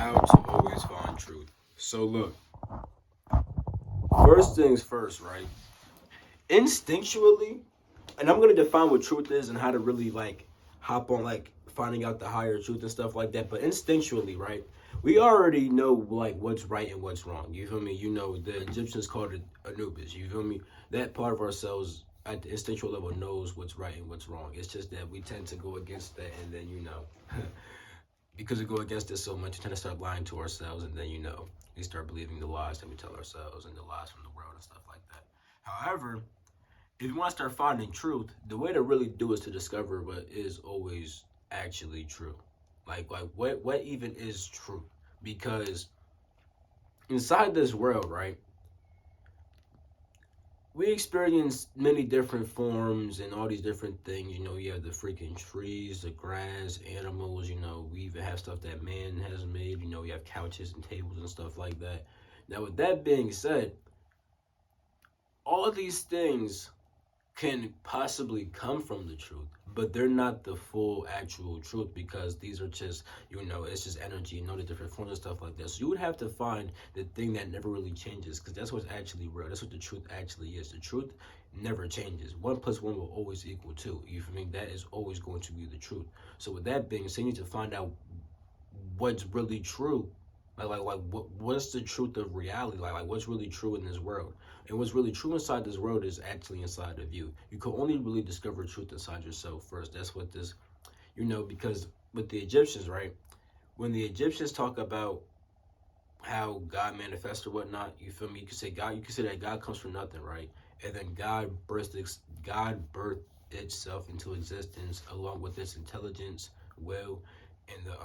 How to always find truth. So look, first things first, right? Instinctually, and I'm gonna define what truth is and how to really like hop on like finding out the higher truth and stuff like that. But instinctually, right? We already know like what's right and what's wrong. You feel me? You know the Egyptians called it Anubis. You feel me? That part of ourselves at the instinctual level knows what's right and what's wrong. It's just that we tend to go against that, and then because we go against it so much, we tend to start lying to ourselves, and then we start believing the lies that we tell ourselves and the lies from the world and stuff like that. However, if you want to start finding truth, the way to really do is to discover what is always actually true. Like what even is true? Because inside this world, right, we experience many different forms and all these different things. You have the freaking trees, the grass, animals. We even have stuff that man has made. We have couches and tables and stuff like that. Now, with that being said, all of these things can possibly come from the truth, but they're not the full actual truth because these are just, it's just energy and all the different forms and stuff like that. So you would have to find the thing that never really changes because that's what's actually real. That's what the truth actually is. The truth never changes. 1 plus 1 will always equal 2. You feel me? That is always going to be the truth. So with that being said, you need to find out what's really true. What's the truth of reality? Like what's really true in this world? And what's really true inside this world is actually inside of you. You can only really discover truth inside yourself first. That's what this, because with the Egyptians, right? When the Egyptians talk about how God manifests or whatnot, you feel me? You can say God. You can say that God comes from nothing, right? And then God birthed itself into existence along with its intelligence, will, and the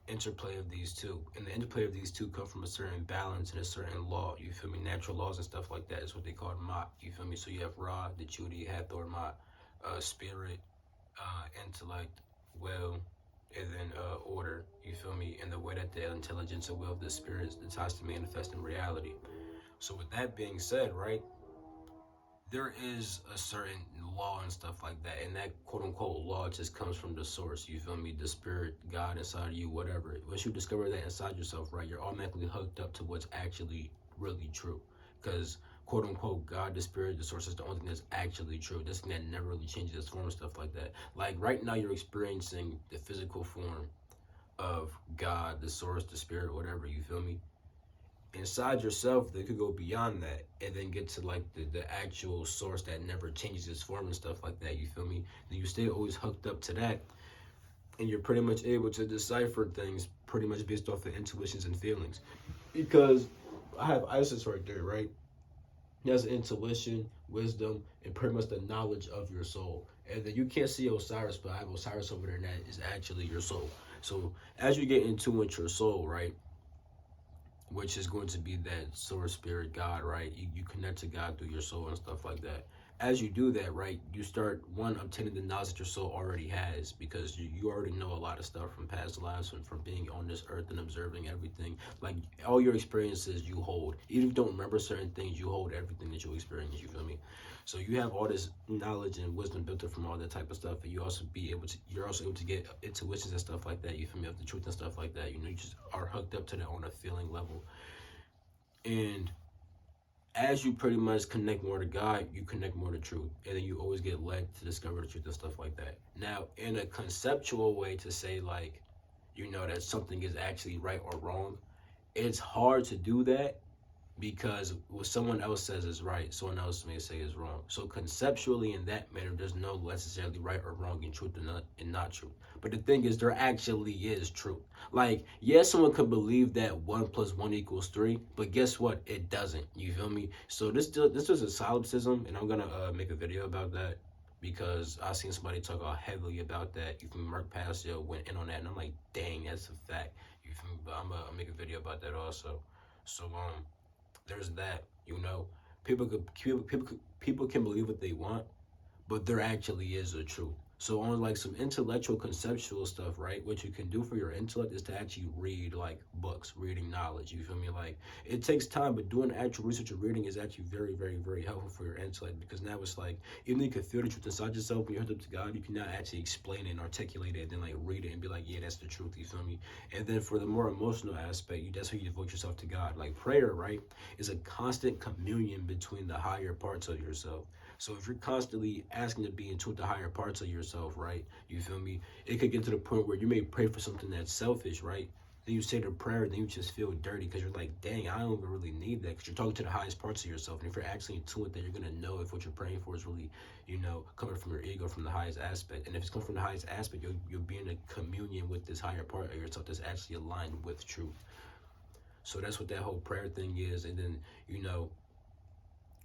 interplay of these two. And the interplay of these two come from a certain balance and a certain law. You feel me? Natural laws and stuff like that is what they call Ma'at. You feel me? So you have Ra, the Chudi, Hathor, Ma'at, spirit, intellect, will, and then order. You feel me? And the way that the intelligence and will of the spirit decides to manifest in reality. So with that being said, right, there is a certain law and stuff like that, and that quote unquote law just comes from the source. You feel me? The spirit, God inside of you, whatever. Once you discover that inside yourself, right, you're automatically hooked up to what's actually really true. Because quote unquote God, the spirit, the source is the only thing that's actually true. This thing that never really changes its form and stuff like that. Like right now, you're experiencing the physical form of God, the source, the spirit, whatever. You feel me? Inside yourself, they could go beyond that and then get to like the actual source that never changes its form and stuff like that. You feel me? Then you stay always hooked up to that, and you're pretty much able to decipher things pretty much based off of intuitions and feelings. Because I have Isis right there, right? He has intuition, wisdom, and pretty much the knowledge of your soul. And then you can't see Osiris, but I have Osiris over there, and that is actually your soul. So as you get into with your soul, right? Which is going to be that source spirit God, right? You connect to God through your soul and stuff like that. As you do that, right, you start one obtaining the knowledge that your soul already has because you already know a lot of stuff from past lives and from being on this earth and observing everything. Like all your experiences you hold. Even if you don't remember certain things, you hold everything that you experience, you feel me? So you have all this knowledge and wisdom built up from all that type of stuff, and you're also able to get intuitions and stuff like that. You feel me? Of the truth and stuff like that. You just are hooked up to that on a feeling level. And as you pretty much connect more to God, you connect more to truth. And then you always get led to discover the truth and stuff like that. Now, in a conceptual way to say, like, that something is actually right or wrong, it's hard to do that because what someone else says is right, someone else may say is wrong. So conceptually, in that manner, there's no necessarily right or wrong in truth and not truth. But the thing is, there actually is truth. Like, yes, someone could believe that 1 plus 1 equals 3, but guess what? It doesn't. You feel me? So this is a solipsism, and I'm gonna make a video about that because I seen somebody talk heavily about that. You can Mark Passio went in on that, and I'm like, dang, that's a fact. You feel me? But I'm gonna make a video about that also. So there's that. People can believe what they want, but there actually is a truth. So on like some intellectual conceptual stuff, right? What you can do for your intellect is to actually read like books, reading knowledge. You feel me? Like it takes time, but doing actual research and reading is actually very, very, very helpful for your intellect because now it's like even though you can feel the truth inside yourself when you're hooked up to God, you can now actually explain it and articulate it and then like read it and be like, yeah, that's the truth. You feel me? And then for the more emotional aspect, that's how you devote yourself to God. Like prayer, right, is a constant communion between the higher parts of yourself. So if you're constantly asking to be in tune with the higher parts of yourself, right? You feel me? It could get to the point where you may pray for something that's selfish, right? Then you say the prayer, then you just feel dirty because you're like, dang, I don't even really need that because you're talking to the highest parts of yourself. And if you're actually in tune with that, you're going to know if what you're praying for is really, coming from your ego, from the highest aspect. And if it's coming from the highest aspect, you'll be in a communion with this higher part of yourself that's actually aligned with truth. So that's what that whole prayer thing is. And then,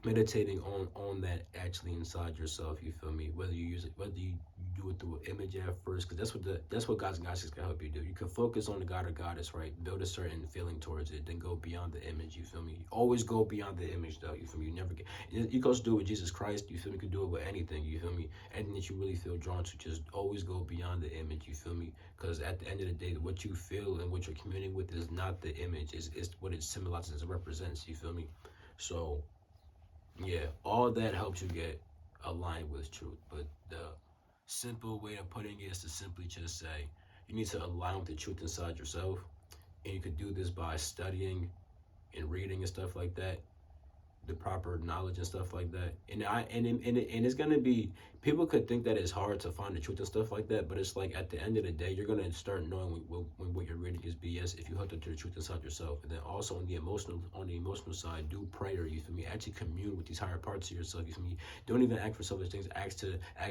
meditating on that actually inside yourself. You feel me? Whether you use it, whether you do it through an image at first, because that's what God's and Goddesses can help you do. You can focus on the God or Goddess, right? Build a certain feeling towards it, then go beyond the image. You feel me? You always go beyond the image, though. You feel me? You never get. You can also do it with Jesus Christ. You feel me? You can do it with anything. You feel me? Anything that you really feel drawn to, just always go beyond the image. You feel me? Because at the end of the day, what you feel and what you're communing with is not the image. It's what it symbolizes and represents. You feel me? So yeah, all that helps you get aligned with truth. But the simple way of putting it is to simply just say you need to align with the truth inside yourself. And you could do this by studying and reading and stuff like that, the proper knowledge and stuff like that. And it's gonna be, people could think that it's hard to find the truth and stuff like that, but it's like at the end of the day, you're gonna start knowing when what you're reading is BS if you hook up to the truth inside yourself. And then also on the emotional side, do prayer. You feel me? Actually commune with these higher parts of yourself. You feel me? Don't even ask for selfish things. Ask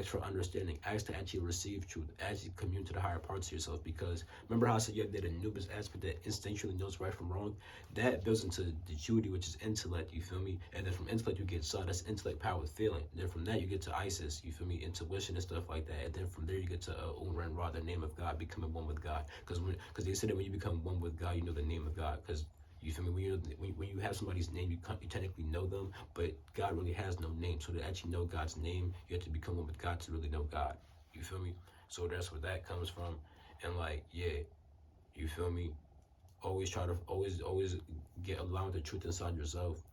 for understanding. Ask to actually receive truth. Actually commune to the higher parts of yourself. Because remember how I said you have that Anubis aspect that instinctually knows right from wrong? That builds into the Judy, which is intellect. You feel me? And then from intellect you get Sa, that's intellect power with feeling. And then from that you get to Isis, you feel me, intuition and stuff like that. And then from there you get to Unren Ra, the name of God, becoming one with God. Because they said that when you become one with God, you know the name of God. Because you feel me, when you have somebody's name, you technically know them, but God really has no name. So to actually know God's name, you have to become one with God to really know God. You feel me? So that's where that comes from. And like, yeah, you feel me? Always try to always get aligned with the truth inside yourself.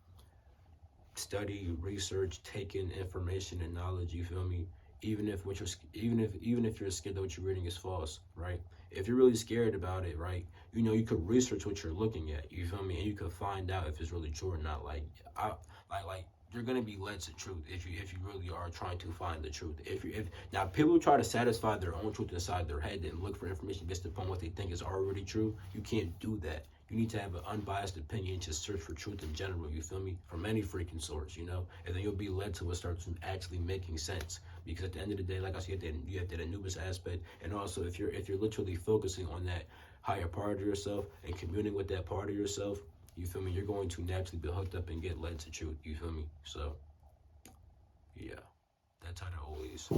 Study, research, take in information and knowledge. You feel me? Even if you're scared that what you're reading is false, right? If you're really scared about it, right? You could research what you're looking at. You feel me? And you could find out if it's really true or not. Like you're gonna be led to truth if you really are trying to find the truth. If now people try to satisfy their own truth inside their head and look for information based upon what they think is already true, you can't do that. You need to have an unbiased opinion, just search for truth in general, you feel me? From any freaking source, and then you'll be led to what starts actually making sense. Because at the end of the day, like I said, you have that Anubis aspect, and also if you're literally focusing on that higher part of yourself and communing with that part of yourself, you feel me? You're going to naturally be hooked up and get led to truth, you feel me? So, yeah, that's how to always